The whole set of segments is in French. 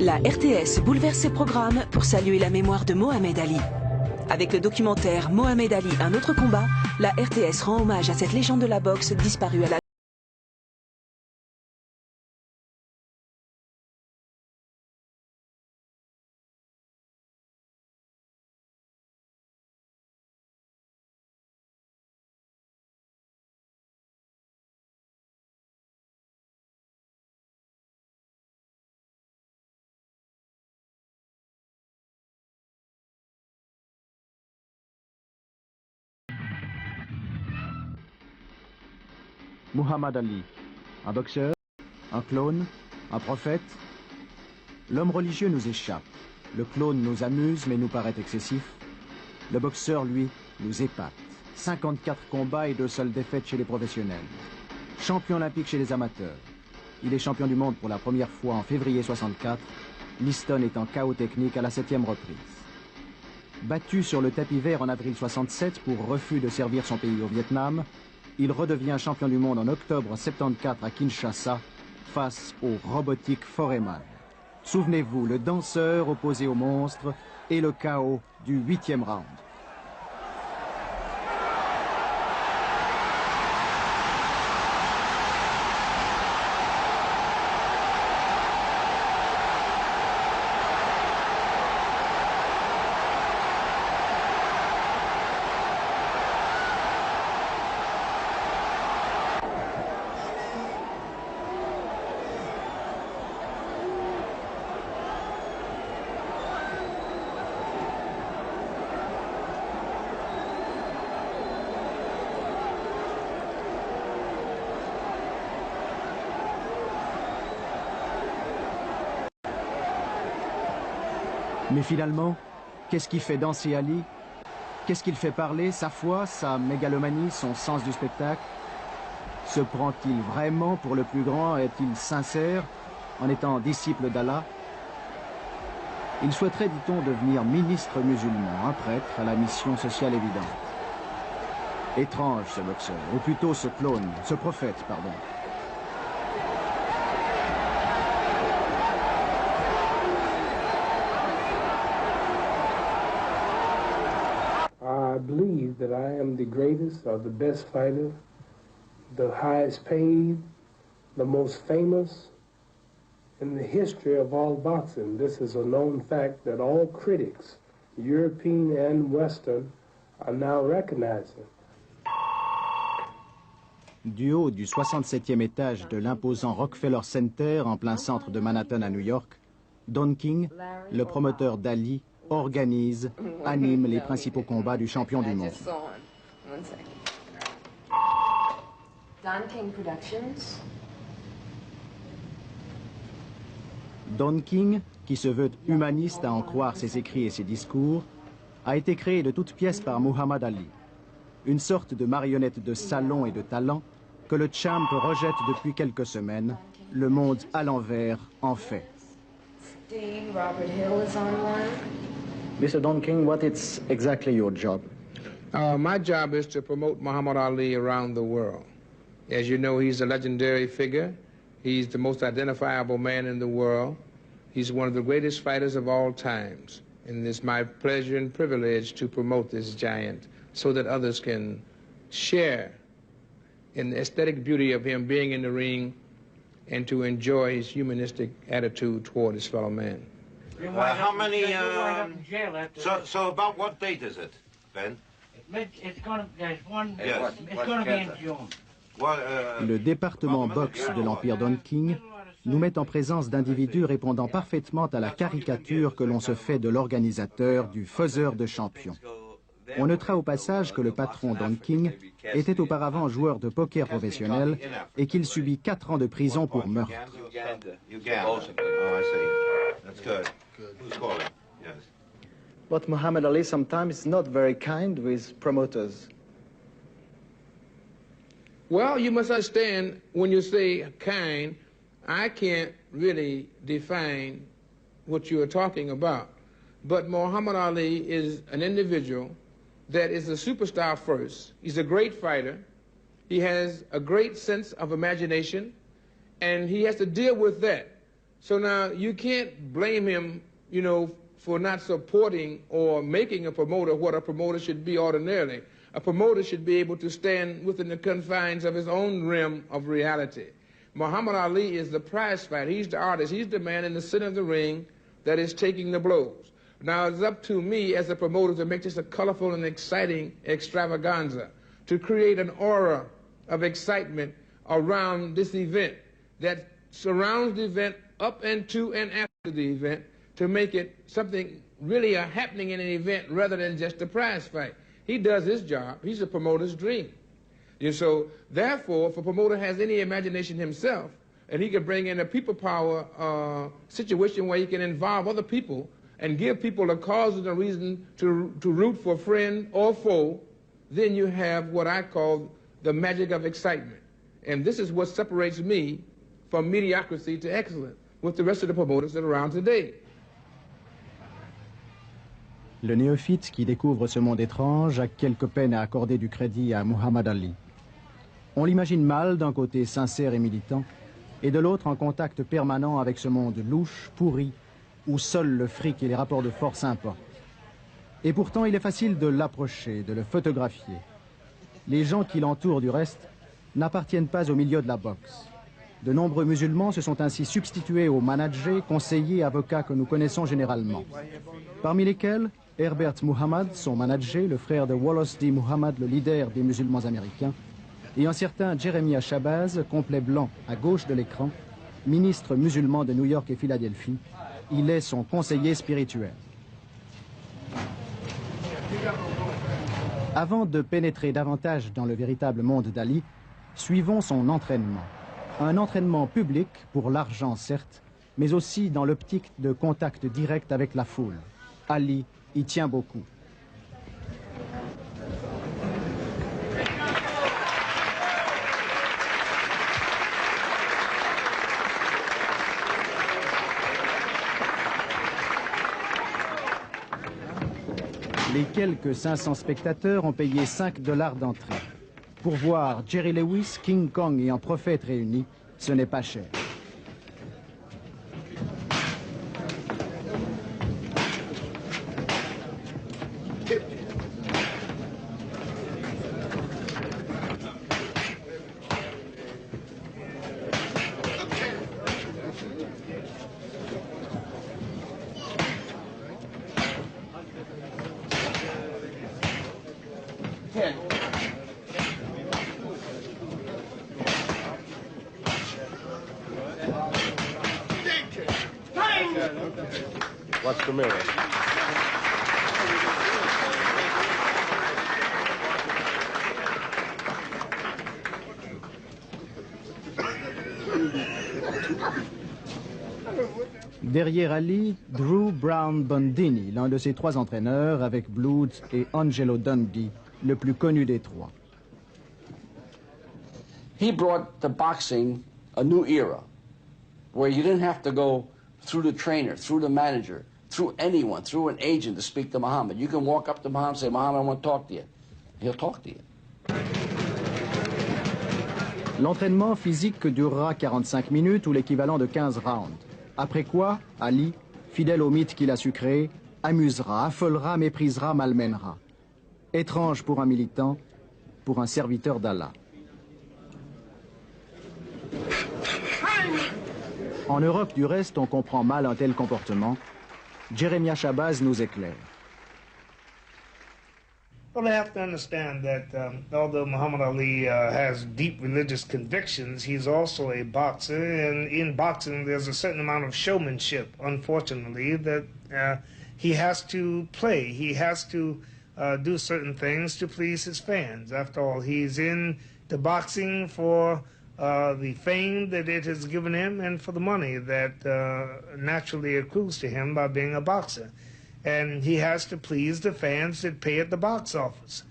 La RTS bouleverse ses programmes pour saluer la mémoire de Mohamed Ali. Avec le documentaire Mohamed Ali, un autre combat, la RTS rend hommage à cette légende de la boxe disparue à la... Mohamed Ali, un boxeur, un clone, un prophète. L'homme religieux nous échappe. Le clone nous amuse mais nous paraît excessif. Le boxeur, lui, nous épate. 54 combats et 2 seules défaites chez les professionnels. Champion olympique chez les amateurs. Il est champion du monde pour la première fois en février 64, l'Easton étant KO technique à la 7e reprise. Battu sur le tapis vert en avril 67 pour refus de servir son pays au Vietnam, il redevient champion du monde en octobre 74 à Kinshasa face au robotique Foreman. Souvenez-vous, le danseur opposé au monstre et le KO du 8e round. Mais finalement, qu'est-ce qui fait danser Ali? Qu'est-ce qui le fait parler? Sa foi, sa mégalomanie, son sens du spectacle? Se prend-il vraiment pour le plus grand? Est-il sincère en étant disciple d'Allah? Il souhaiterait, dit-on, devenir ministre musulman, un prêtre à la mission sociale évidente. Étrange ce boxeur, ou plutôt ce clone, ce prophète, pardon. I believe that I am the greatest or the best fighter, the highest paid, the most famous in the history of all boxing. This is a known fact that all critics, European and Western, are now recognizing. Du haut du 67e étage de l'imposant Rockefeller Center en plein centre de Manhattan à New York, Don King, le promoteur d'Ali, organise, anime les principaux combats du champion du monde. Don King, qui se veut humaniste à en croire ses écrits et ses discours, a été créé de toutes pièces par Mohamed Ali, une sorte de marionnette de salon et de talent que le champ rejette depuis quelques semaines, le monde à l'envers en fait. Mr. Don King, what is exactly your job? My job is to promote Muhammad Ali around the world. As you know, he's a legendary figure. He's the most identifiable man in the world. He's one of the greatest fighters of all times. And it's my pleasure and privilege to promote this giant so that others can share in the aesthetic beauty of him being in the ring and to enjoy his humanistic attitude toward his fellow man. How many, so about what date is it, Ben? It's going to, there's one, Yes. it's going to be in June. Le département boxe de l'Empire Don King nous met en présence d'individus répondant parfaitement à la caricature que l'on se fait de l'organisateur, du faiseur de champions. On notera au passage que le patron Don King était auparavant joueur de poker professionnel et qu'il subit 4 ans de prison pour meurtre. But Muhammad Ali sometimes is not very kind with promoters. Well, you must understand, when you say kind, I can't really define what you are talking about. But Muhammad Ali is an individual that is a superstar first. He's a great fighter. He has a great sense of imagination, and he has to deal with that. So now you can't blame him, you know, for not supporting or making a promoter what a promoter should be ordinarily. A promoter should be able to stand within the confines of his own realm of reality. Muhammad Ali is the prize fighter. He's the artist. He's the man in the center of the ring that is taking the blows. Now it's up to me as a promoter to make this a colorful and exciting extravaganza, to create an aura of excitement around this event that surrounds the event up into and after the event, to make it something really happening in an event rather than just a prize fight. He does his job. He's a promoter's dream. And so, therefore, if a promoter has any imagination himself, and he can bring in a people power situation where he can involve other people and give people a cause and a reason to root for friend or foe, then you have what I call the magic of excitement. And this is what separates me from mediocrity to excellence with the rest of the promoters that are around today. Le néophyte qui découvre ce monde étrange a quelque peine à accorder du crédit à Muhammad Ali. On l'imagine mal d'un côté sincère et militant, et de l'autre en contact permanent avec ce monde louche, pourri, où seul le fric et les rapports de force importent. Et pourtant, il est facile de l'approcher, de le photographier. Les gens qui l'entourent, du reste, n'appartiennent pas au milieu de la boxe. De nombreux musulmans se sont ainsi substitués aux managers, conseillers, avocats que nous connaissons généralement. Parmi lesquels, Herbert Muhammad, son manager, le frère de Wallace D. Muhammad, le leader des musulmans américains, et un certain Jeremiah Shabazz, complet blanc, à gauche de l'écran, ministre musulman de New York et Philadelphie. Il est son conseiller spirituel. Avant de pénétrer davantage dans le véritable monde d'Ali, suivons son entraînement. Un entraînement public, pour l'argent certes, mais aussi dans l'optique de contact direct avec la foule. Ali y tient beaucoup. Les quelques 500 spectateurs ont payé $5 d'entrée. Pour voir Jerry Lewis, King Kong et un prophète réunis, ce n'est pas cher. Watch the mirror. Derrière Ali, Drew Brown Bondini, l'un de ses 3 entraîneurs, avec Blood et Angelo Dundee, le plus connu des 3. He brought to boxing a new era, where you didn't have to go through the trainer, through the manager, through anyone, through an agent to speak to Muhammad. You can walk up to Muhammad and say, Muhammad, I want to talk to you. He'll talk to you. L'entraînement physique durera 45 minutes ou l'équivalent de 15 rounds. Après quoi, Ali, fidèle au mythe qu'il a su créer, amusera, affolera, méprisera, malmènera. Étrange pour un militant, pour un serviteur d'Allah. En Europe, du reste, on comprend mal un tel comportement. Jeremiah Shabazz nous éclaire. Well, I have to understand that although Muhammad Ali has deep religious convictions, he's also a boxer, and in boxing there's a certain amount of showmanship, unfortunately, that he has to play. He has to do certain things to please his fans. After all, he's into boxing for the fame that it has given him and for the money that naturally accrues to him by being a boxer. And he has to please the fans that pay at the box office.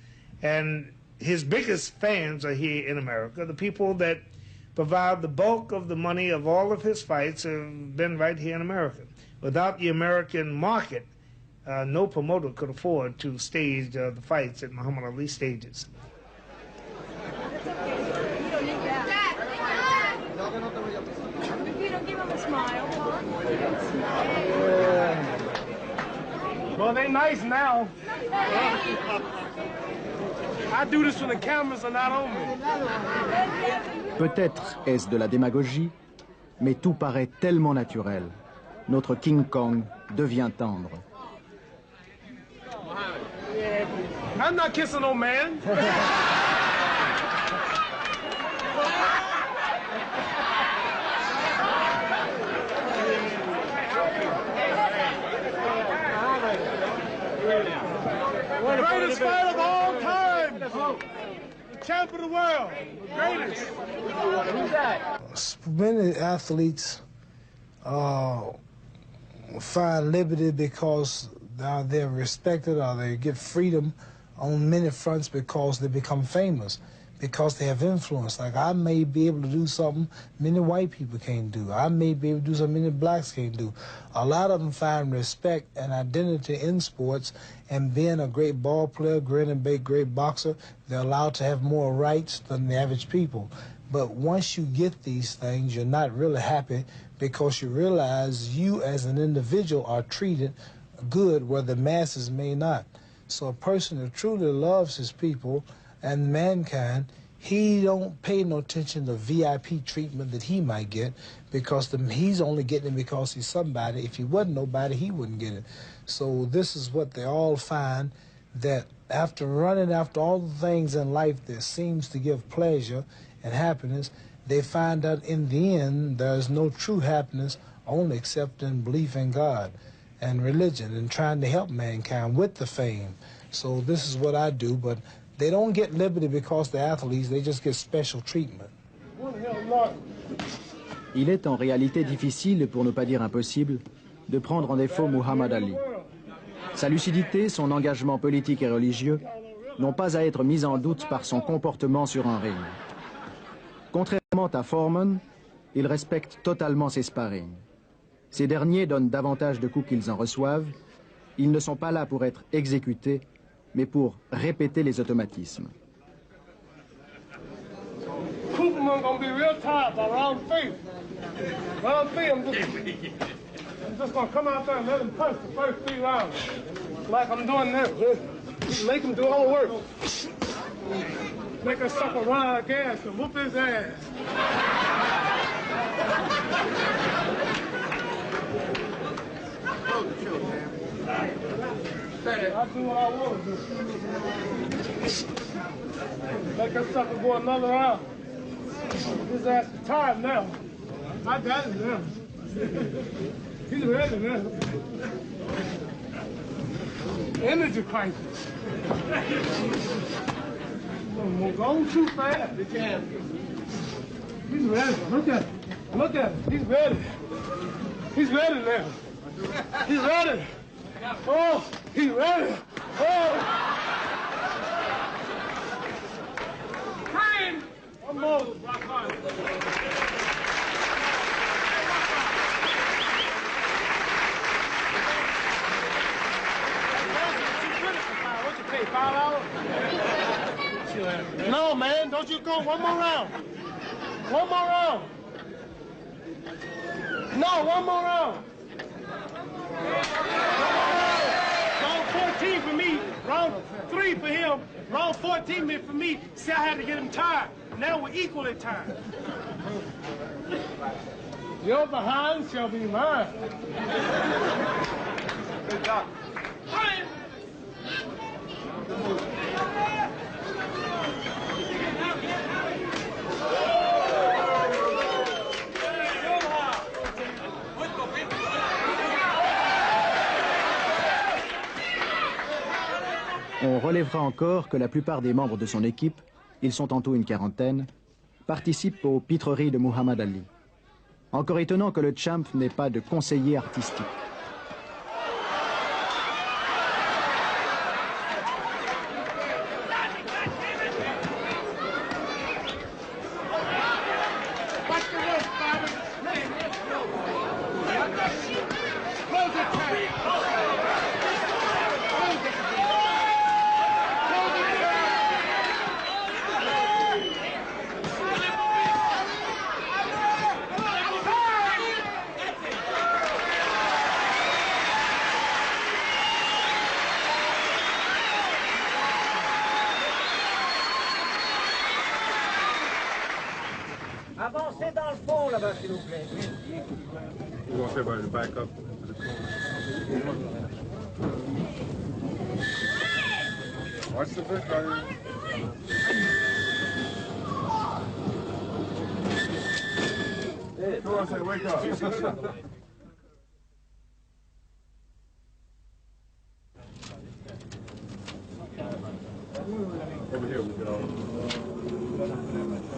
And his biggest fans are here in America. The people that provide the bulk of the money of all of his fights have been right here in America. Without the American market, no promoter could afford to stage the fights that Muhammad Ali stages. If you don't give him a smile, Well, they nice now. I do this when the cameras are not on me. Peut-être est-ce de la démagogie, mais tout paraît tellement naturel. Notre King Kong devient tendre. I'm not kissing no man. The greatest fight of all time. The champ of the world. The greatest. Who's that? Many athletes find liberty because they're respected or they get freedom on many fronts because they become famous, because they have influence. Like I may be able to do something many white people can't do. I may be able to do something many blacks can't do. A lot of them find respect and identity in sports, and being a great ball player, great boxer, they're allowed to have more rights than the average people. But once you get these things, you're not really happy because you realize you as an individual are treated good where the masses may not. So a person who truly loves his people and mankind, he don't pay no attention to VIP treatment that he might get because he's only getting it because he's somebody. If he wasn't nobody, he wouldn't get it. So this is what they all find, that after running after all the things in life that seems to give pleasure and happiness, they find out in the end there's no true happiness only except in belief in God and religion and trying to help mankind with the fame. So this is what I do, but they don't get liberty because they're athletes, they just get special treatment. Il est en réalité difficile, pour ne pas dire impossible, de prendre en défaut Muhammad Ali. Sa lucidité, son engagement politique et religieux n'ont pas à être mis en doute par son comportement sur un ring. Contrairement à Foreman, il respecte totalement ses sparring. Ces derniers donnent davantage de coups qu'ils en reçoivent. Ils ne sont pas là pour être exécutés, mais pour répéter les automatismes. Cooperman gonna be real tired by round three. Round three, I'm just gonna come out there and let him punch the first 3 rounds. Like I'm doing this. Make him do all the work. Make a sucker run out of gas and whoop his ass. I do what I want to do. Make that sucker go another round. His ass is tired now. I got him now. He's ready now. Energy crisis. I'm going too fast. He's ready. Look at him. Look at him. He's ready. He's ready now. He's ready. Oh, he's ready. Oh. Time. One more. What you pay, $5? No, man, don't you go. One more round. One more round. No, one more round. Round 14 for me, round 3 for him, round 14 for me. See, I had to get him tired. Now we're equally tired. Your behind shall be mine. Good job. On relèvera encore que la plupart des membres de son équipe, ils sont en tout une quarantaine, participent aux pitreries de Muhammad Ali. Encore étonnant que le champ n'ait pas de conseiller artistique. Passez dans le fond là-bas, s'il vous plaît. You want everybody to back up? Watch the foot, brother. Come on, say, wake up. Over here we go.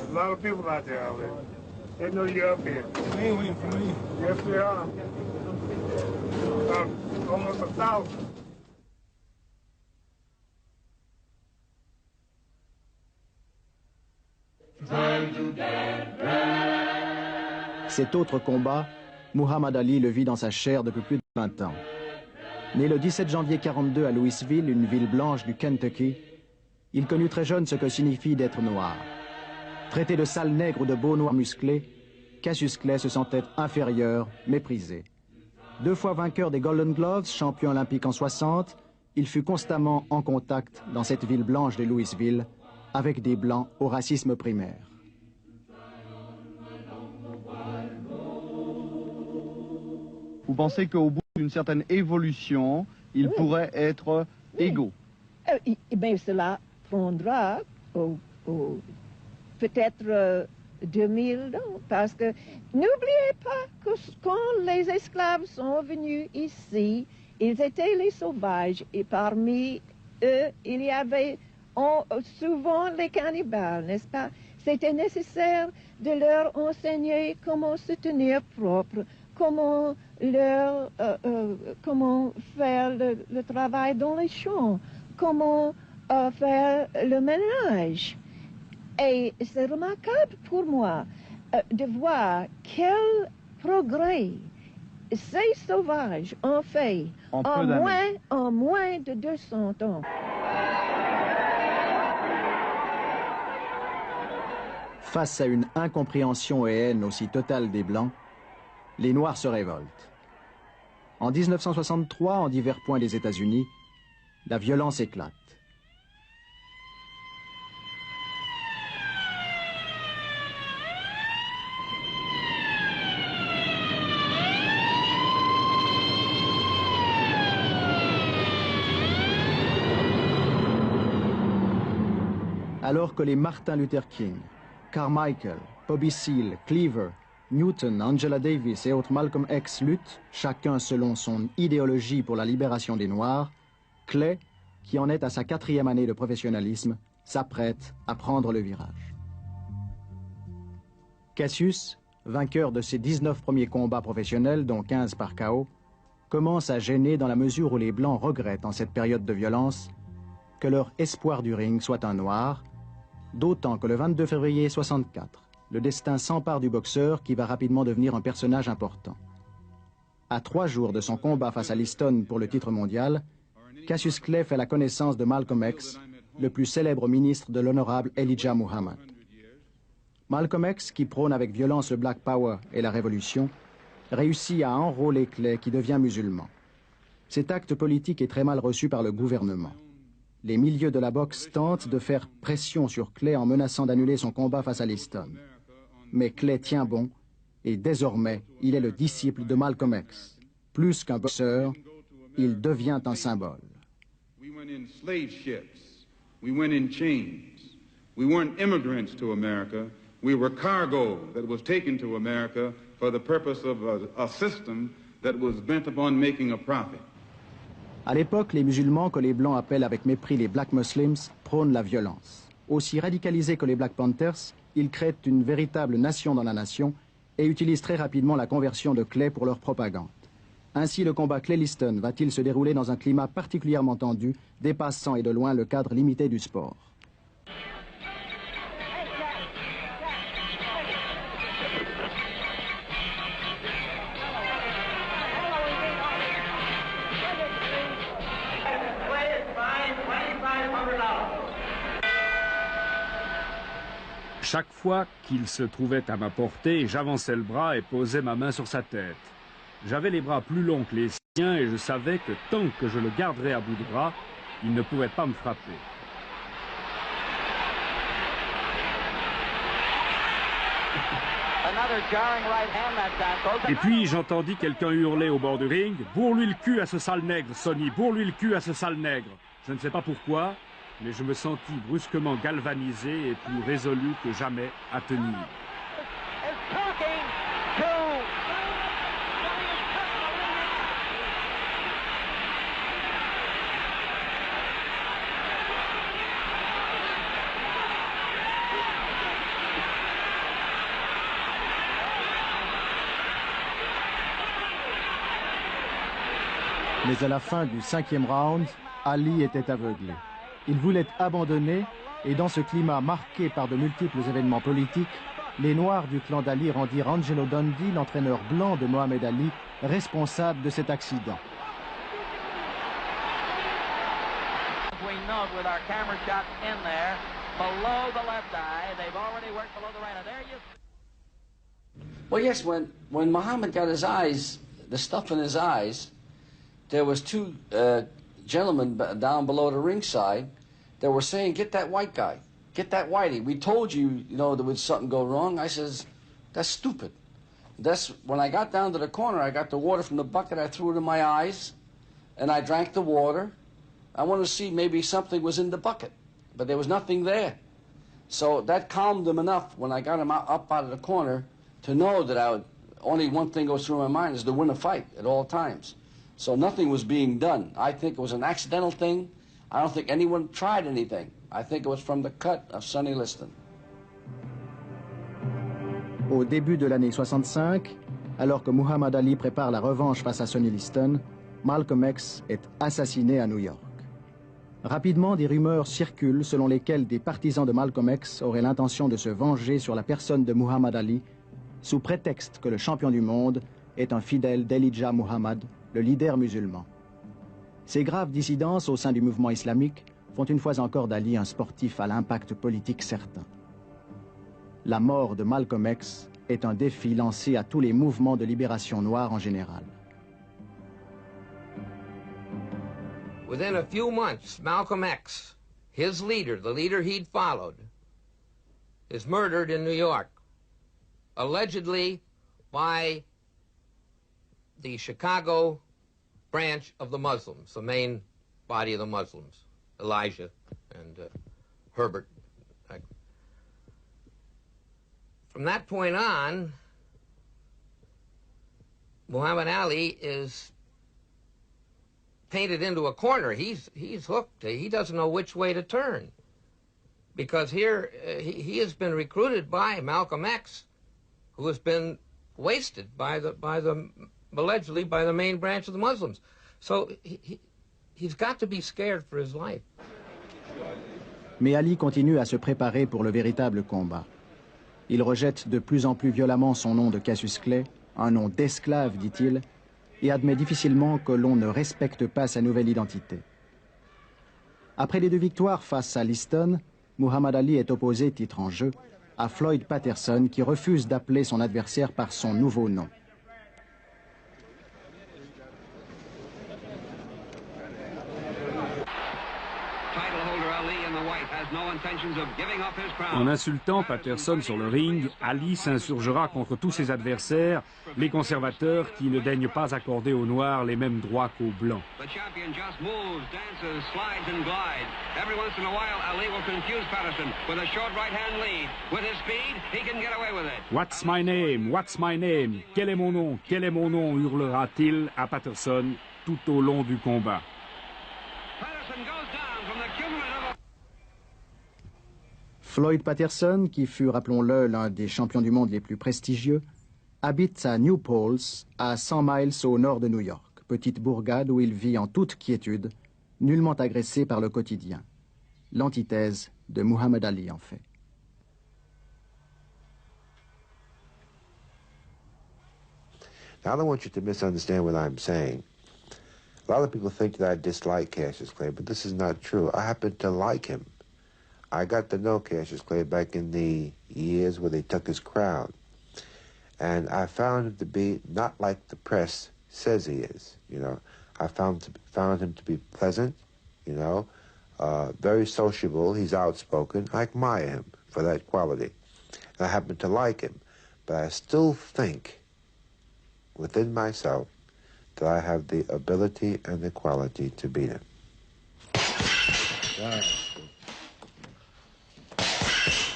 A lot of people out there already. They know you're up here. They ain't waiting for me. Yes, they are. Almost 1,000. Cet autre combat, Muhammad Ali le vit dans sa chair depuis plus de 20 ans. Né le 17 janvier 1942 à Louisville, une ville blanche du Kentucky, il connut très jeune ce que signifie d'être noir. Traité de sale nègre ou de beau noir musclé, Cassius Clay se sentait inférieur, méprisé. 2 fois vainqueur des Golden Gloves, champion olympique en 60, il fut constamment en contact dans cette ville blanche de Louisville avec des blancs au racisme primaire. Vous pensez qu'au bout d'une certaine évolution, ils pourraient être égaux? Eh bien, cela prendra peut-être 2000 ans, parce que n'oubliez pas que quand les esclaves sont venus ici, ils étaient les sauvages, et parmi eux, il y avait souvent les cannibales, n'est-ce pas? C'était nécessaire de leur enseigner comment se tenir propre, comment faire le travail dans les champs, comment faire le ménage. Et c'est remarquable pour moi de voir quel progrès ces sauvages ont fait en moins de 200 ans. Face à une incompréhension et haine aussi totale des Blancs, les Noirs se révoltent. En 1963, en divers points des États-Unis, la violence éclate. Alors que les Martin Luther King, Carmichael, Bobby Seale, Cleaver, Newton, Angela Davis et autres Malcolm X luttent, chacun selon son idéologie pour la libération des Noirs, Clay, qui en est à sa 4e année de professionnalisme, s'apprête à prendre le virage. Cassius, vainqueur de ses 19 premiers combats professionnels, dont 15 par KO, commence à gêner dans la mesure où les Blancs regrettent en cette période de violence que leur espoir du ring soit un Noir, d'autant que le 22 février 64, le destin s'empare du boxeur qui va rapidement devenir un personnage important. À 3 jours de son combat face à Liston pour le titre mondial, Cassius Clay fait la connaissance de Malcolm X, le plus célèbre ministre de l'honorable Elijah Muhammad. Malcolm X, qui prône avec violence le Black Power et la Révolution, réussit à enrôler Clay qui devient musulman. Cet acte politique est très mal reçu par le gouvernement. Les milieux de la boxe tentent de faire pression sur Clay en menaçant d'annuler son combat face à Liston. Mais Clay tient bon et désormais, il est le disciple de Malcolm X. Plus qu'un boxeur, il devient un symbole. We went in slave ships. We went in chains. We weren't immigrants to America. We were cargo that was taken to America for the purpose of a system that was bent upon making a profit. À l'époque, les musulmans, que les Blancs appellent avec mépris les Black Muslims, prônent la violence. Aussi radicalisés que les Black Panthers, ils créent une véritable nation dans la nation et utilisent très rapidement la conversion de Clay pour leur propagande. Ainsi, le combat Clay-Liston va-t-il se dérouler dans un climat particulièrement tendu, dépassant et de loin le cadre limité du sport. Chaque fois qu'il se trouvait à ma portée, j'avançais le bras et posais ma main sur sa tête. J'avais les bras plus longs que les siens et je savais que tant que je le garderais à bout de bras, il ne pouvait pas me frapper. Et puis j'entendis quelqu'un hurler au bord du ring, « Bourre-lui le cul à ce sale nègre, Sonny, bourre-lui le cul à ce sale nègre !» Je ne sais pas pourquoi, mais je me sentis brusquement galvanisé et plus résolu que jamais à tenir. Mais à la fin du 5e round, Ali était aveuglé. Il voulait abandonner et dans ce climat marqué par de multiples événements politiques, les Noirs du clan d'Ali rendirent Angelo Dundee, l'entraîneur blanc de Mohamed Ali, responsable de cet accident. Well, yes, when Muhammad got his eyes, the stuff in his eyes, there was two gentlemen down below the ringside that were saying, get that white guy, get that whitey. We told you, you know, there was something go wrong. I says, that's stupid. That's when I got down to the corner, I got the water from the bucket, I threw it in my eyes, and I drank the water. I wanted to see maybe something was in the bucket, but there was nothing there. So that calmed him enough when I got him up out of the corner to know that only one thing goes through my mind is to win a fight at all times. So nothing was being done. I think it was an accidental thing. I don't think anyone tried anything. I think it was from the cut of Sonny Liston. Au début de l'année 65, alors que Muhammad Ali prépare la revanche face à Sonny Liston, Malcolm X est assassiné à New York. Rapidement, des rumeurs circulent selon lesquelles des partisans de Malcolm X auraient l'intention de se venger sur la personne de Muhammad Ali, sous prétexte que le champion du monde est un fidèle d'Elijah Muhammad, le leader musulman. Ces graves dissidences au sein du mouvement islamique font une fois encore d'Ali un sportif à l'impact politique certain. La mort de Malcolm X est un défi lancé à tous les mouvements de libération noire en général. Within a few months, Malcolm X, his leader, the leader he'd followed, is murdered in New York, allegedly by the Chicago branch of the Muslims, the main body of the Muslims, Elijah and Herbert. From that point on, Muhammad Ali is painted into a corner. He's hooked. He doesn't know which way to turn. Because here he has been recruited by Malcolm X, who has been wasted allegedly by the main branch of the Muslims. So he's got to be scared for his life. Mais Ali continue à se préparer pour le véritable combat. Il rejette de plus en plus violemment son nom de Cassius Clay, un nom d'esclave, dit-il, et admet difficilement que l'on ne respecte pas sa nouvelle identité. Après les 2 victoires face à Liston, Muhammad Ali est opposé, titre en jeu, à Floyd Patterson qui refuse d'appeler son adversaire par son nouveau nom. En insultant Patterson sur le ring, Ali s'insurgera contre tous ses adversaires, les conservateurs qui ne daignent pas accorder aux Noirs les mêmes droits qu'aux Blancs. What's my name? What's my name? Quel est mon nom? Quel est mon nom? Hurlera-t-il à Patterson tout au long du combat. Floyd Patterson, qui fut, rappelons-le, l'un des champions du monde les plus prestigieux, habite à New Paltz, à 100 miles au nord de New York, petite bourgade où il vit en toute quiétude, nullement agressé par le quotidien. L'antithèse de Muhammad Ali, en fait. Now, I don't want you to misunderstand what I'm saying. A lot of people think that I dislike Cassius Clay, but this is not true. I happen to like him. I got to know Cassius Clay back in the years where they took his crown. And I found him to be not like the press says he is, you know. I found him to be pleasant, you know, very sociable. He's outspoken. I admire him for that quality. And I happen to like him. but I still think within myself that I have the ability and the quality to beat him.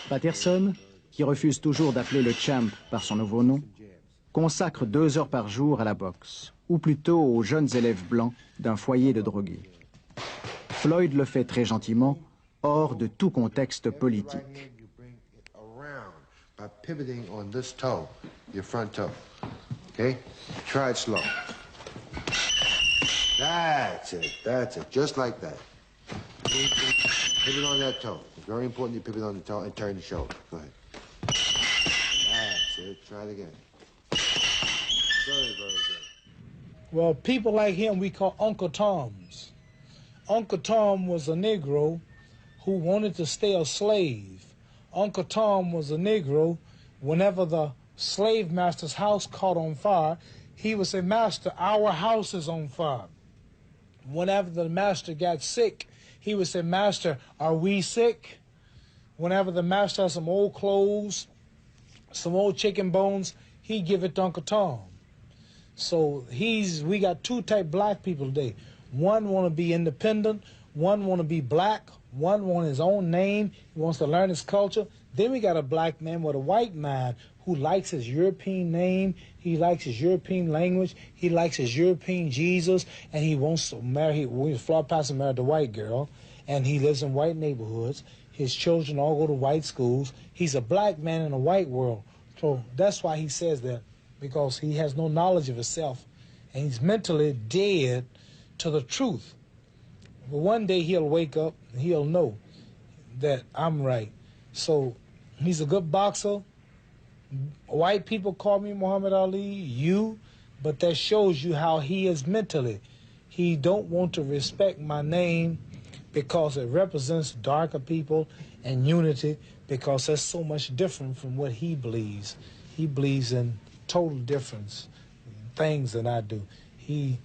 Patterson, qui refuse toujours d'appeler le champ par son nouveau nom, consacre 2 heures par jour à la boxe, ou plutôt aux jeunes élèves blancs d'un foyer de drogués. Floyd le fait très gentiment, hors de tout contexte politique. By pivoting on this toe, your front toe. Okay? Try it slow. That's it, just like that. Pivot on that toe. It's very important you pivot on the toe and turn the shoulder. Go ahead. That's it, try it again. Very, very good. Well, people like him we call Uncle Toms. Uncle Tom was a Negro who wanted to stay a slave. Uncle Tom was a Negro. Whenever the slave master's house caught on fire, he would say, "Master, our house is on fire." Whenever the master got sick, he would say, "Master, are we sick?" Whenever the master had some old clothes, some old chicken bones, he'd give it to Uncle Tom. So we got 2 type black people today. One want to be independent, one want to be black, one want his own name, he wants to learn his culture. Then we got a black man with a white mind who likes his European name, he likes his European language, he likes his European Jesus, and he wants to marry, his floor pastor married a white girl, and he lives in white neighborhoods. His children all go to white schools. He's a black man in a white world. So that's why he says that, because he has no knowledge of himself, and he's mentally dead to the truth. But one day he'll wake up and he'll know that I'm right. So he's a good boxer. White people call me Muhammad Ali, but that shows you how he is mentally. He don't want to respect my name because it represents darker people and unity, because that's so much different from what he believes. He believes in total different things than I do. He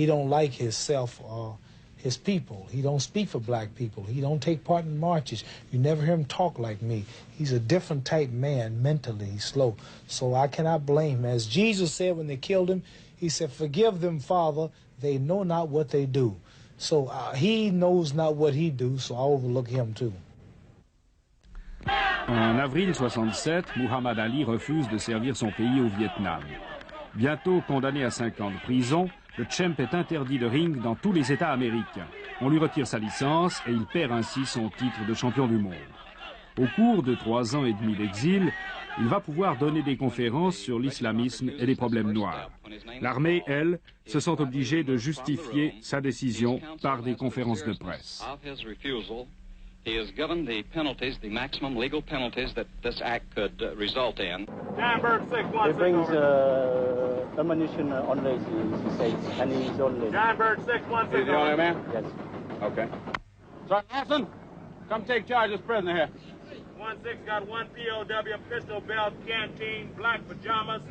don't like himself or his people. He don't speak for black people. He don't take part in marches. You never hear him talk like me. He's a different type man, mentally. He's slow. So I cannot blame him. As Jesus said when they killed him, he said, "Forgive them, Father, they know not what they do." So he knows not what he do, so I overlook him too. En avril 67, Muhammad Ali refuse de servir son pays au Vietnam. Bientôt condamné à 5 ans de prison, le champ est interdit de ring dans tous les États américains. On lui retire sa licence et il perd ainsi son titre de champion du monde. Au cours de 3 ans et demi d'exil, il va pouvoir donner des conférences sur l'islamisme et les problèmes noirs. L'armée, elle, se sent obligée de justifier sa décision par des conférences de presse. He is given the penalties, the maximum legal penalties that this act could result in. Johnberg 616. He brings ammunition only, he says, and he's only. Johnberg 616. He's the only man? Yes. Okay. Sergeant Hassan, come take charge of this prisoner here. 16 got 1 POW, pistol belt, canteen, black pajamas,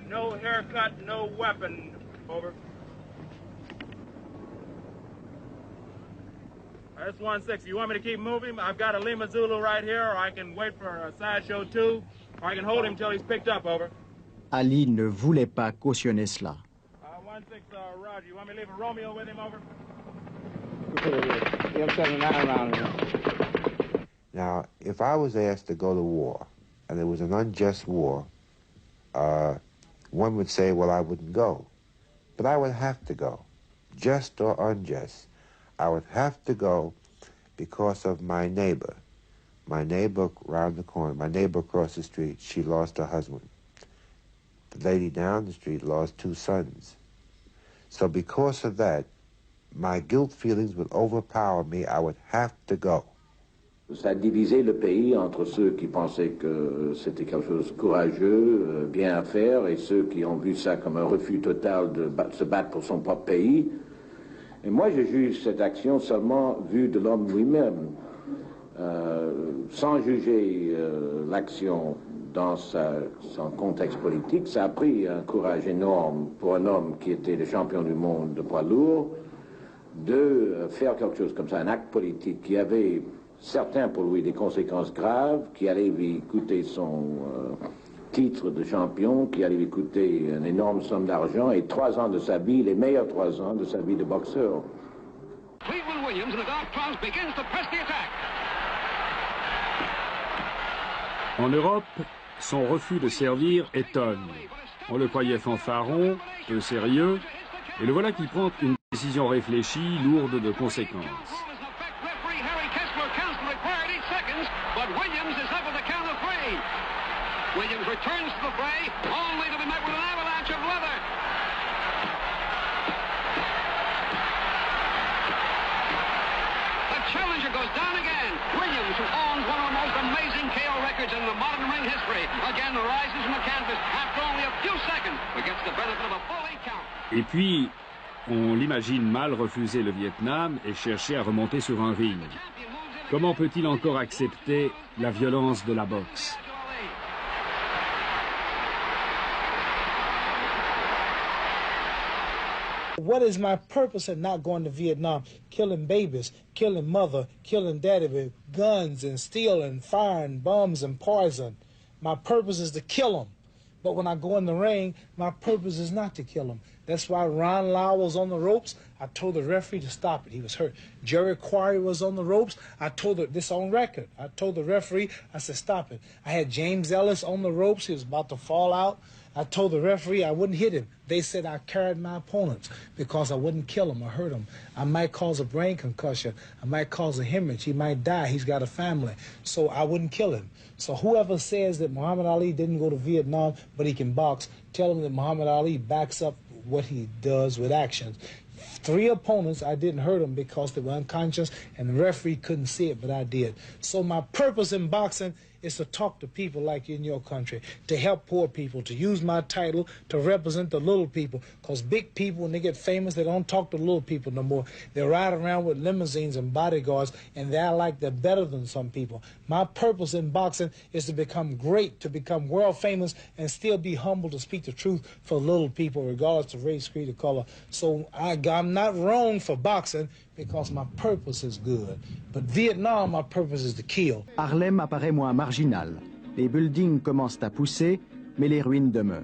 no haircut, no weapon. Over. That's 16. You want me to keep moving? I've got a Lima Zulu right here, or I can wait for a sideshow 2, or I can hold him till he's picked up. Over. Ali ne voulait pas cautionner cela. 16, Roger. You want me to leave a Romeo with him? Over. Now, if I was asked to go to war, and it was an unjust war, one would say, well, I wouldn't go. But I would have to go, just or unjust. I would have to go because of my neighbor. My neighbor around the corner, my neighbor across the street, she lost her husband. The lady down the street lost 2 sons. So because of that, my guilt feelings would overpower me. I would have to go. Ça a divisé le pays entre ceux qui pensaient que c'était quelque chose de courageux, bien à faire, et ceux qui ont vu ça comme un refus total de se battre pour son propre pays. Et moi, je juge cette action seulement vue de l'homme lui-même, sans juger l'action dans son contexte politique. Ça a pris un courage énorme pour un homme qui était le champion du monde de poids lourd de faire quelque chose comme ça, un acte politique qui avait, certains pour lui, des conséquences graves, qui allait lui coûter titre de champion qui allait lui coûter une énorme somme d'argent et 3 ans de sa vie, les meilleurs 3 ans de sa vie de boxeur. Williams in the dark trunks begins to press the attack. En Europe, son refus de servir étonne. On le croyait fanfaron, peu sérieux, et le voilà qui prend une décision réfléchie, lourde de conséquences. Williams returns to the fray, only to be met with an avalanche of leather. The challenger goes down again. Williams, who owns one of the most amazing KO records in the modern ring history, again rises from the canvas after only a few seconds, but gets the benefit of a full 8 count. Et puis, on l'imagine mal refuser le Vietnam et chercher à remonter sur un ring. Comment peut-il encore accepter la violence de la boxe? What is my purpose in not going to Vietnam? Killing babies, killing mother, killing daddy with guns and steel and fire and bombs and poison. My purpose is to kill them. But when I go in the ring, my purpose is not to kill them. That's why Ron Lau was on the ropes. I told the referee to stop it. He was hurt. Jerry Quarry was on the ropes. I told her, this on record. I told the referee, I said, stop it. I had James Ellis on the ropes. He was about to fall out. I told the referee I wouldn't hit him. They said I carried my opponents because I wouldn't kill him or hurt him. I might cause a brain concussion. I might cause a hemorrhage. He might die. He's got a family. So I wouldn't kill him. So whoever says that Muhammad Ali didn't go to Vietnam but he can box, tell him that Muhammad Ali backs up what he does with actions. 3 opponents, I didn't hurt them because they were unconscious and the referee couldn't see it, but I did. So my purpose in boxing is to talk to people like in your country, to help poor people, to use my title to represent the little people. Because big people, when they get famous, they don't talk to little people no more. They ride around with limousines and bodyguards, and they're like they're better than some people. My purpose in boxing is to become great, to become world famous, and still be humble to speak the truth for little people, regardless of race, creed, or color. So I'm not wrong for boxing, because my purpose is good. But Vietnam, my purpose is to kill. Harlem apparaît moins marginal. Les buildings commencent à pousser, mais les ruines demeurent.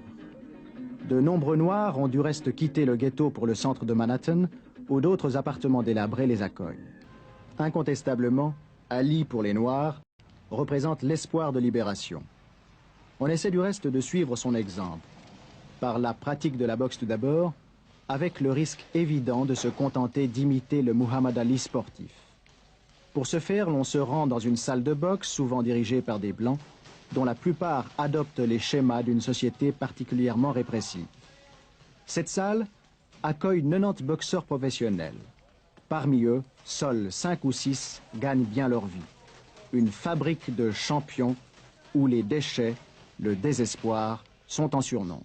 De nombreux Noirs ont du reste quitté le ghetto pour le centre de Manhattan, où d'autres appartements délabrés les accueillent. Incontestablement, Ali, pour les Noirs, représente l'espoir de libération. On essaie du reste de suivre son exemple. Par la pratique de la boxe tout d'abord, avec le risque évident de se contenter d'imiter le Muhammad Ali sportif. Pour ce faire, l'on se rend dans une salle de boxe, souvent dirigée par des Blancs, dont la plupart adoptent les schémas d'une société particulièrement répressive. Cette salle accueille 90 boxeurs professionnels. Parmi eux, seuls 5 ou 6 gagnent bien leur vie. Une fabrique de champions où les déchets, le désespoir, sont en surnombre.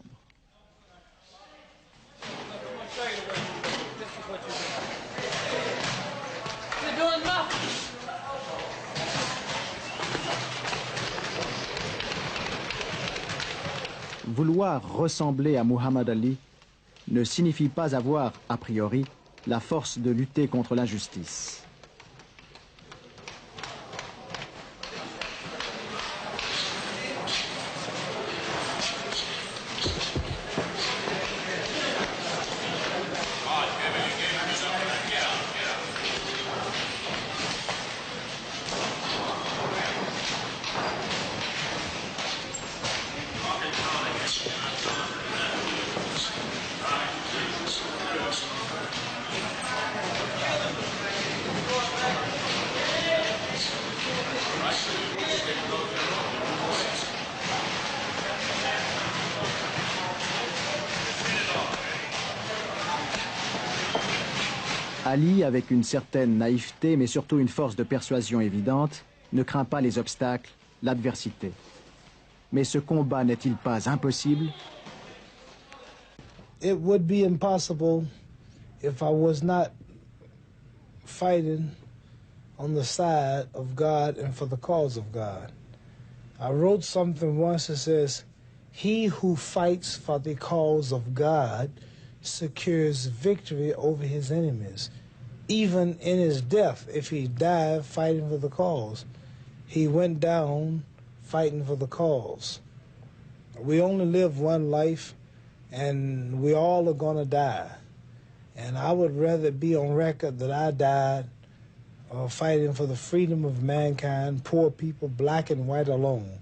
Vouloir ressembler à Muhammad Ali ne signifie pas avoir, a priori, la force de lutter contre l'injustice. Ali, avec une certaine naïveté, mais surtout une force de persuasion évidente, ne craint pas les obstacles, l'adversité. Mais ce combat n'est-il pas impossible? It would be impossible if I was not fighting on the side of God and for the cause of God. I wrote something once that says, "He who fights for the cause of God secures victory over his enemies. Even in his death, if he died fighting for the cause, he went down fighting for the cause." we only live one life, and we all are going to die. And I would rather be on record that I died fighting for the freedom of mankind, poor people, black and white alone.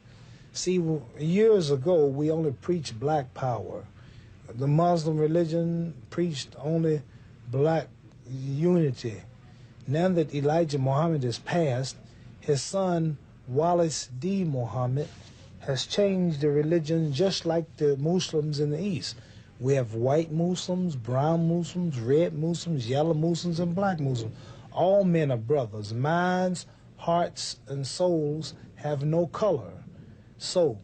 See, years ago, we only preached black power. The Muslim religion preached only black unity. Now that Elijah Muhammad is passed, his son, Wallace D. Muhammad, has changed the religion just like the Muslims in the East. We have white Muslims, brown Muslims, red Muslims, yellow Muslims, and black Muslims. All men are brothers. Minds, hearts, and souls have no color. So,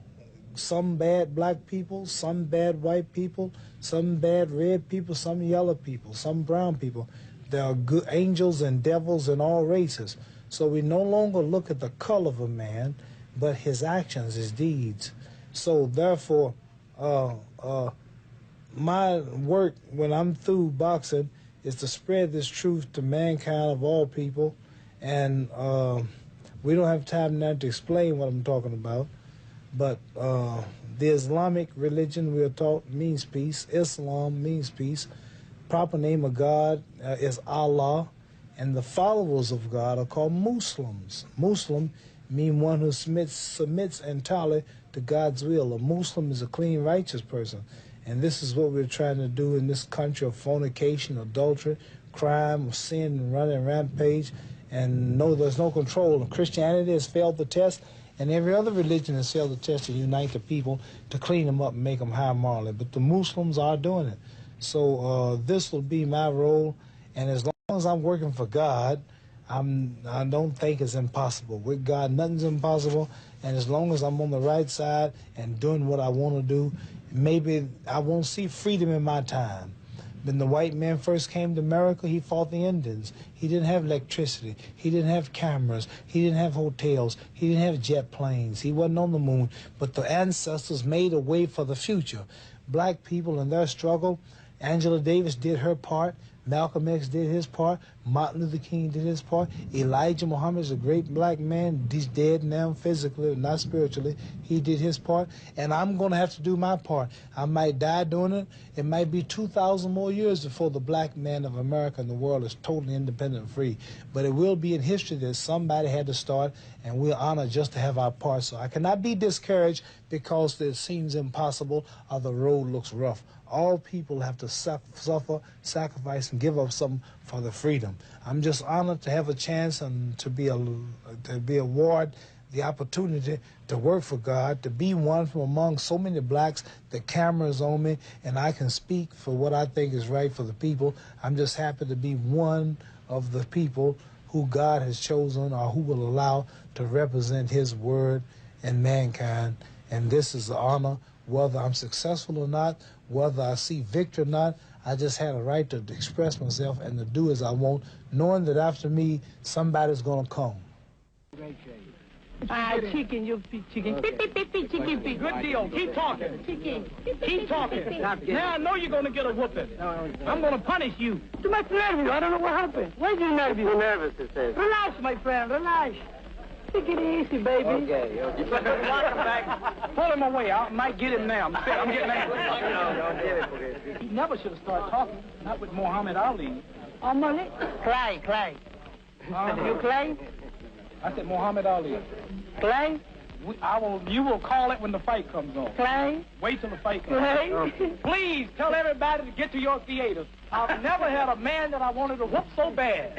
some bad black people, some bad white people, some bad red people, some yellow people, some brown people. There are good angels and devils in all races. So we no longer look at the color of a man, but his actions, his deeds. So therefore, my work when I'm through boxing is to spread this truth to mankind of all people. And we don't have time now to explain what I'm talking about. But the Islamic religion we are taught means peace. Islam means peace. Proper name of God is Allah. And the followers of God are called Muslims. Muslim mean one who submits entirely to God's will. A Muslim is a clean, righteous person. And this is what we're trying to do in this country of fornication, adultery, crime, sin, running rampage. And no, there's no control. And Christianity has failed the test. And every other religion has failed the test to unite the people, to clean them up and make them high morally. But the Muslims are doing it. So this will be my role. And as long as I'm working for God, I don't think it's impossible. With God, nothing's impossible. And as long as I'm on the right side and doing what I want to do, maybe I won't see freedom in my time. When the white man first came to America, he fought the Indians. He didn't have electricity. He didn't have cameras. He didn't have hotels. He didn't have jet planes. He wasn't on the moon. But the ancestors made a way for the future. Black people in their struggle, Angela Davis did her part. Malcolm X did his part. Martin Luther King did his part. Elijah Muhammad is a great black man. He's dead now physically, not spiritually. He did his part. And I'm going to have to do my part. I might die doing it. It might be 2,000 more years before the black man of America and the world is totally independent and free. But it will be in history that somebody had to start, and we're honored just to have our part. So I cannot be discouraged because it seems impossible or the road looks rough. All people have to suffer, sacrifice, and give up something for the freedom. I'm just honored to have a chance and to be awarded the opportunity to work for God, to be one from among so many blacks. The camera is on me, and I can speak for what I think is right for the people. I'm just happy to be one of the people who God has chosen or who will allow to represent His word and mankind. And this is the honor, whether I'm successful or not, whether I see victory or not. I just had a right to express myself and to do as I want, knowing that after me, somebody's going to come. Chicken, you chicken. Okay. Chicken. Good deal. Keep talking. Chicken. Keep talking. Now I know you're going to get a whooping. I'm going to punish you. Too much nervous. I don't know what happened. Why are you nervous? You're nervous, it says. Relax, my friend. Relax. Take it easy, baby. Okay. Lock him back. Pull him away. I might get him now. I'm getting angry. Don't get it. He never should have started talking. Not with Muhammad Ali. Muhammad? Clay. You Clay? I said Muhammad Ali. Clay? You will call it when the fight comes on. Clay? Wait till the fight comes on. Okay. Please tell everybody to get to your theaters. I've never had a man that I wanted to whoop so bad.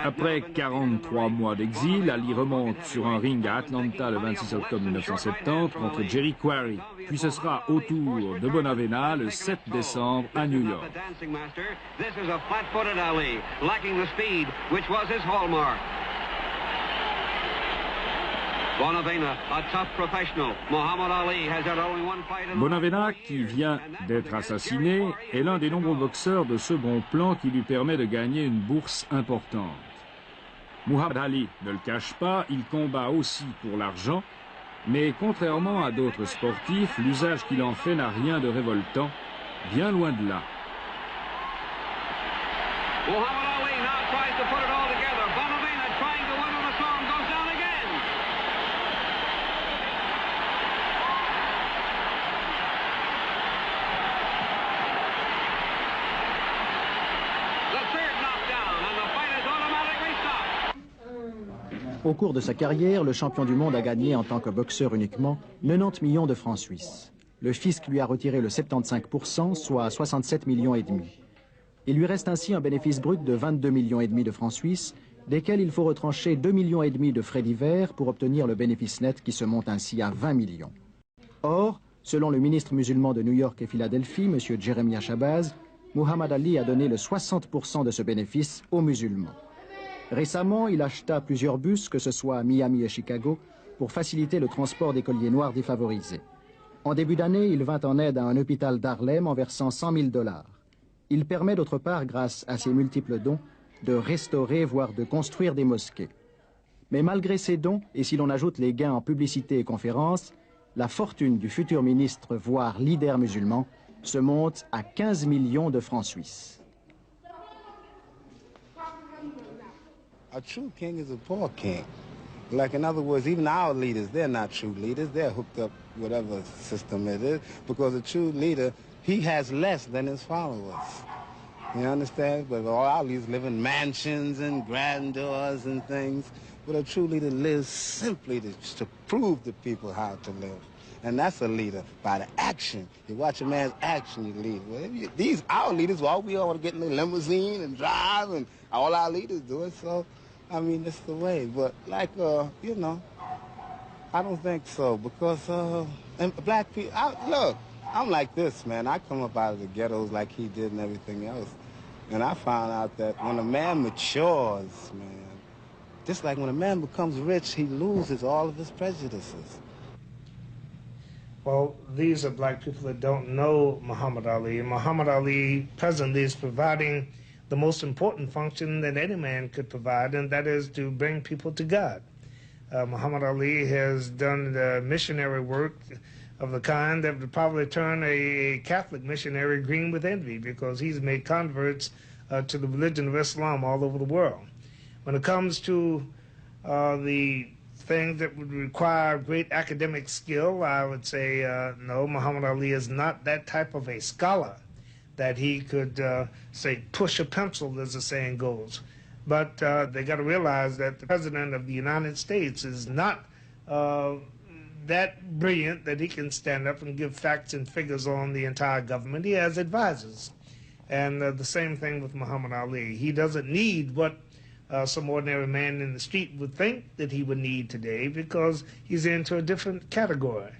Après 43 mois d'exil, Ali remonte sur un ring à Atlanta le 26 octobre 1970 contre Jerry Quarry. Puis ce sera au tour de Bonavena le 7 décembre à New York. This is a flat-footed Ali, lacking the speed, which was his hallmark. Bonavena, a tough professional. Muhammad Ali has had only one fight in... Bonavena, qui vient d'être assassiné, est l'un des nombreux boxeurs de second plan qui lui permet de gagner une bourse importante. Muhammad Ali ne le cache pas, il combat aussi pour l'argent, mais contrairement à d'autres sportifs, l'usage qu'il en fait n'a rien de révoltant, bien loin de là. Muhammad Ali now tries to put it all together. Bonavena trying to win on the song, goes down again. Au cours de sa carrière, le champion du monde a gagné en tant que boxeur uniquement 90 millions de francs suisses. Le fisc lui a retiré le 75%, soit 67 millions et demi. Il lui reste ainsi un bénéfice brut de 22 millions et demi de francs suisses, desquels il faut retrancher 2 millions et demi de frais divers pour obtenir le bénéfice net qui se monte ainsi à 20 millions. Or, selon le ministre musulman de New York et Philadelphie, M. Jeremiah Shabazz, Muhammad Ali a donné le 60% de ce bénéfice aux musulmans. Récemment, il acheta plusieurs bus, que ce soit à Miami et Chicago, pour faciliter le transport d'écoliers noirs défavorisés. En début d'année, il vint en aide à un hôpital d'Harlem en versant 100 000 $. Il permet d'autre part, grâce à ses multiples dons, de restaurer, voire de construire des mosquées. Mais malgré ces dons, et si l'on ajoute les gains en publicité et conférences, la fortune du futur ministre, voire leader musulman, se monte à 15 millions de francs suisses. A true king is a poor king. Like, in other words, even our leaders, they're not true leaders. They're hooked up, whatever system it is, because a true leader, he has less than his followers. You understand? But all our leaders live in mansions and grandeurs and things. But a true leader lives simply to prove to people how to live. And that's a leader, by the action. You watch a man's action, you lead. Well, our leaders, all we all want to get in the limousine and drive, and all our leaders do it, so... I mean, it's the way, but like, you know, I don't think so, because and black people, look, I'm like this, man. I come up out of the ghettos like he did and everything else, and I found out that when a man matures, man, just like when a man becomes rich, he loses all of his prejudices. Well, these are black people that don't know Muhammad Ali. Muhammad Ali presently is providing the most important function that any man could provide, and that is to bring people to God. Muhammad Ali has done the missionary work of the kind that would probably turn a Catholic missionary green with envy, because he's made converts to the religion of Islam all over the world. When it comes to the things that would require great academic skill, I would say no, Muhammad Ali is not that type of a scholar that he could, say, push a pencil, as the saying goes. But they got to realize that the President of the United States is not that brilliant that he can stand up and give facts and figures on the entire government. He has advisors. And the same thing with Muhammad Ali. He doesn't need what some ordinary man in the street would think that he would need today, because he's into a different category.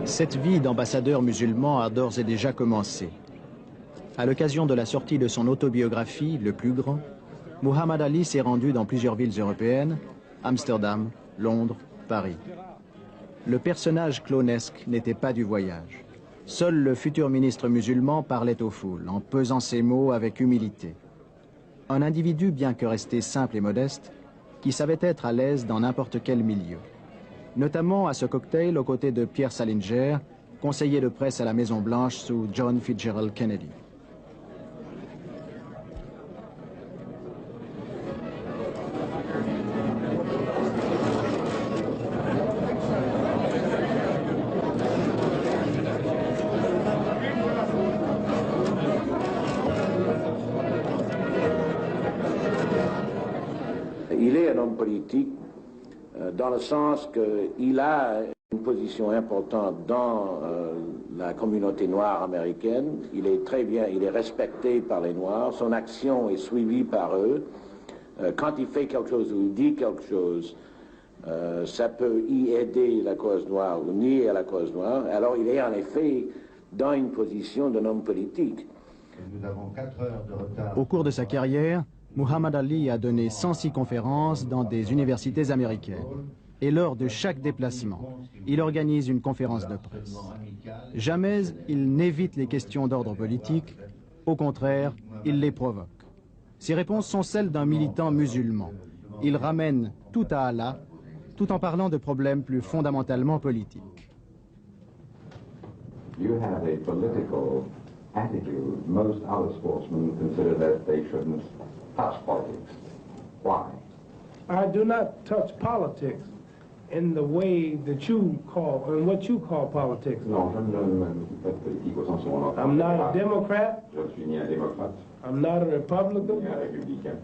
Cette vie d'ambassadeur musulman a d'ores et déjà commencé. À l'occasion de la sortie de son autobiographie, Le Plus Grand, Muhammad Ali s'est rendu dans plusieurs villes européennes, Amsterdam, Londres, Paris. Le personnage clownesque n'était pas du voyage. Seul le futur ministre musulman parlait aux foules, en pesant ses mots avec humilité. Un individu, bien que resté simple et modeste, qui savait être à l'aise dans n'importe quel milieu. Notamment à ce cocktail aux côtés de Pierre Salinger, conseiller de presse à la Maison-Blanche sous John Fitzgerald Kennedy. Il est un homme politique dans le sens qu'il a une position importante dans la communauté noire américaine. Il est très bien, il est respecté par les Noirs, son action est suivie par eux. Quand il fait quelque chose ou il dit quelque chose, ça peut y aider la cause noire ou nier à la cause noire. Alors il est en effet dans une position d'un homme politique. Nous avons 4 heures de retard. Au cours de sa carrière, Muhammad Ali a donné 106 conférences dans des universités américaines. Et lors de chaque déplacement, il organise une conférence de presse. Jamais il n'évite les questions d'ordre politique, au contraire, il les provoque. Ses réponses sont celles d'un militant musulman. Il ramène tout à Allah, tout en parlant de problèmes plus fondamentalement politiques. You have a political attitude. Most other sportsmen consider that they shouldn't touch politics. Why? I do not touch politics. in the way that you call, in what you call politics? Non, je ne m'occupe pas de politique au sens où on l'entend. I'm not a Democrat. Je ne suis ni un démocrate, I'm not a Republican. ni un républicain.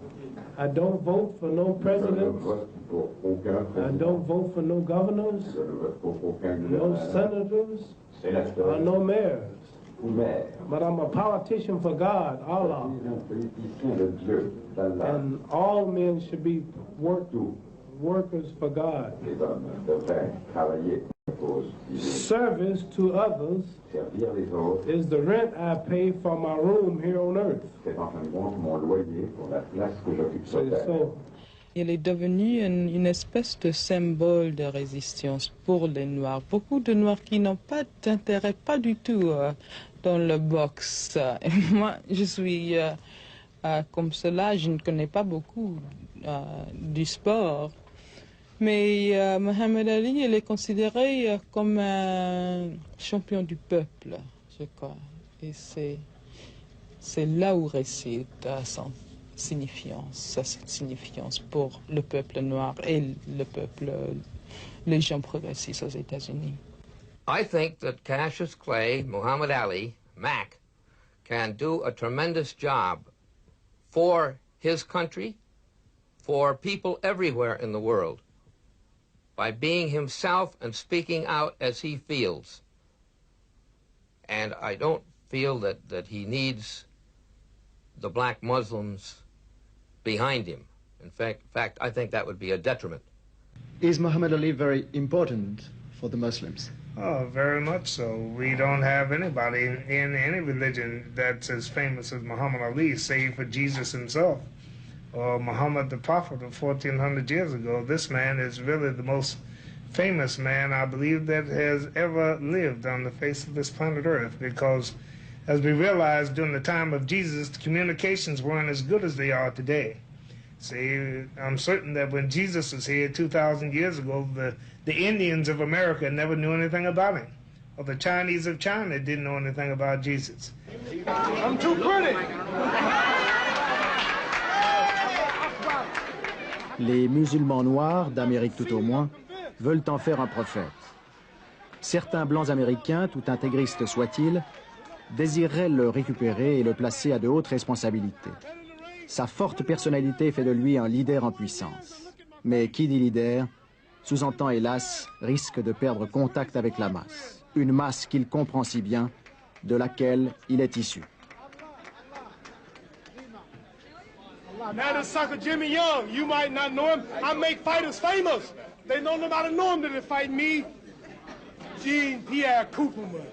I don't vote for no Je ne presidents. vote pour aucun I président. don't vote for no governors, Je ne vote pour aucun no gouverneur, senators, sénateur or no mayors. ou maire. But I'm a politician for God, Allah. Je suis un politicien de Dieu, d'Allah. And all men should be workers for God. Les hommes devraient travailler pour cause du Dieu. Service to others Servir les autres, is the rent I pay for my room here on earth. c'est en fin de compte mon loyer pour la place que j'occupe sur terre. So, Il est devenu une espèce de symbole de résistance pour les Noirs. Beaucoup de Noirs qui n'ont pas d'intérêt, pas du tout, dans le boxe. Et moi, je suis comme cela, je ne connais pas beaucoup du sport. Mais Mohamed Ali, il est considéré comme un champion du peuple, je crois. Et c'est là où réside son signifiance, sa signification pour le peuple noir et le peuple, les gens progressistes aux États-Unis. I think that Cassius Clay, Muhammad Ali, Mac, can do a tremendous job for his country, for people everywhere in the world, by being himself and speaking out as he feels. And I don't feel that he needs the black Muslims behind him. In fact, I think that would be a detriment. Is Muhammad Ali very important for the Muslims? Oh, very much so. We don't have anybody in any religion that's as famous as Muhammad Ali, save for Jesus himself, or Muhammad the Prophet of 1400 years ago. This man is really the most famous man, I believe, that has ever lived on the face of this planet Earth, because as we realized during the time of Jesus, the communications weren't as good as they are today. See, I'm certain that when Jesus was here 2,000 years ago, the Indians of America never knew anything about him. Or the Chinese of China didn't know anything about Jesus. I'm too pretty. Les musulmans noirs, d'Amérique tout au moins, veulent en faire un prophète. Certains blancs américains, tout intégristes soient-ils, désireraient le récupérer et le placer à de hautes responsabilités. Sa forte personnalité fait de lui un leader en puissance. Mais qui dit leader, sous-entend hélas, risque de perdre contact avec la masse. Une masse qu'il comprend si bien, de laquelle il est issu. Now this sucker Jimmy Young, you might not know him. I make fighters famous. They don't know about to know him that they fight me. Jean-Pierre Cooperman.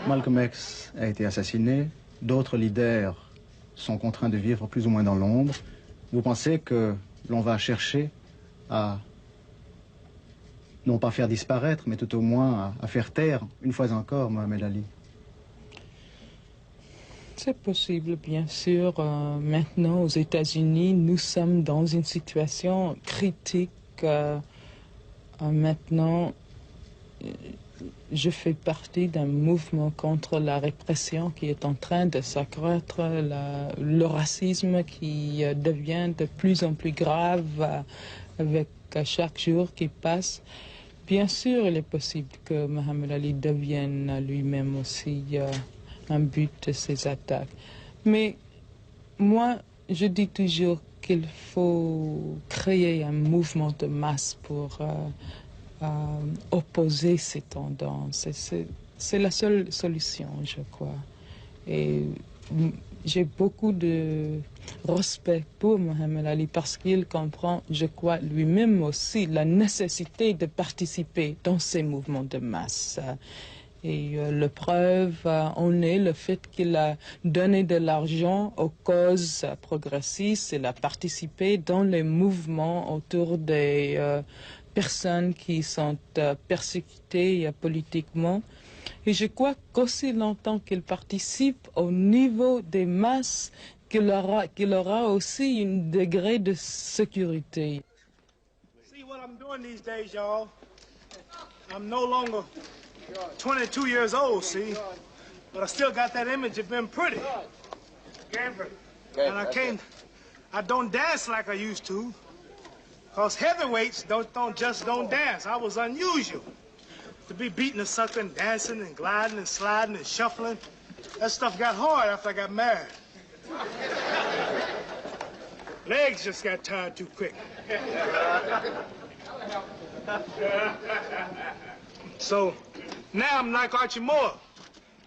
Malcolm X a été assassiné. D'autres leaders sont contraints de vivre plus ou moins dans l'ombre. Vous pensez que l'on va chercher à, non pas faire disparaître, mais tout au moins à faire taire, une fois encore, Mohamed Ali? C'est possible, bien sûr. Maintenant, aux États-Unis, nous sommes dans une situation critique. Maintenant, je fais partie d'un mouvement contre la répression qui est en train de s'accroître, le racisme qui devient de plus en plus grave avec chaque jour qui passe. Bien sûr, il est possible que Mohamed Ali devienne lui-même aussi un but de ces attaques. Mais moi, je dis toujours qu'il faut créer un mouvement de masse pour opposer ces tendances. C'est la seule solution, je crois. Et j'ai beaucoup de respect pour Mohamed Ali parce qu'il comprend, je crois, lui-même aussi la nécessité de participer dans ces mouvements de masse. Et la preuve en est le fait qu'il a donné de l'argent aux causes progressistes, il a participé dans les mouvements autour des personnes qui sont persécutées politiquement. Et je crois qu'aussi longtemps qu'il participe au niveau des masses, qu'il aura aussi un degré de sécurité. See what I'm doing these days, y'all. I'm no longer 22 years old, see? But I still got that image of being pretty. And I don't dance like I used to. Because heavyweights don't dance. I was unusual. To be beating a sucker and dancing and gliding and sliding and shuffling, that stuff got hard after I got married. Legs just got tired too quick. So now I'm like Archie Moore.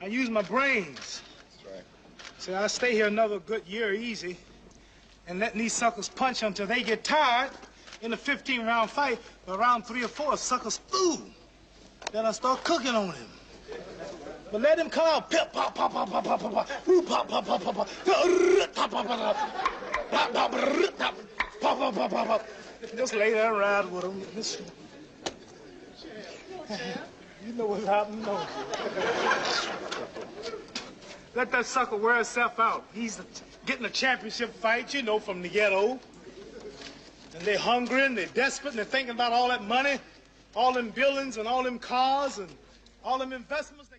I use my brains. That's right. So I stay here another good year easy and letting these suckers punch until they get tired in a 15-round fight. But around 3 or 4, suckers fool. Then I start cooking on him. But let him come out. Pip, pop, pop, pop, pop, pop, pop, pop, pop, pop, pop, pop, pop, pop, pop, pop. Just lay there and ride with him. You know what's happening, don't you? Let that sucker wear himself out. He's getting a championship fight, you know, from the ghetto. And they're hungry and they're desperate and they're thinking about all that money, all them buildings and all them cars and all them investments.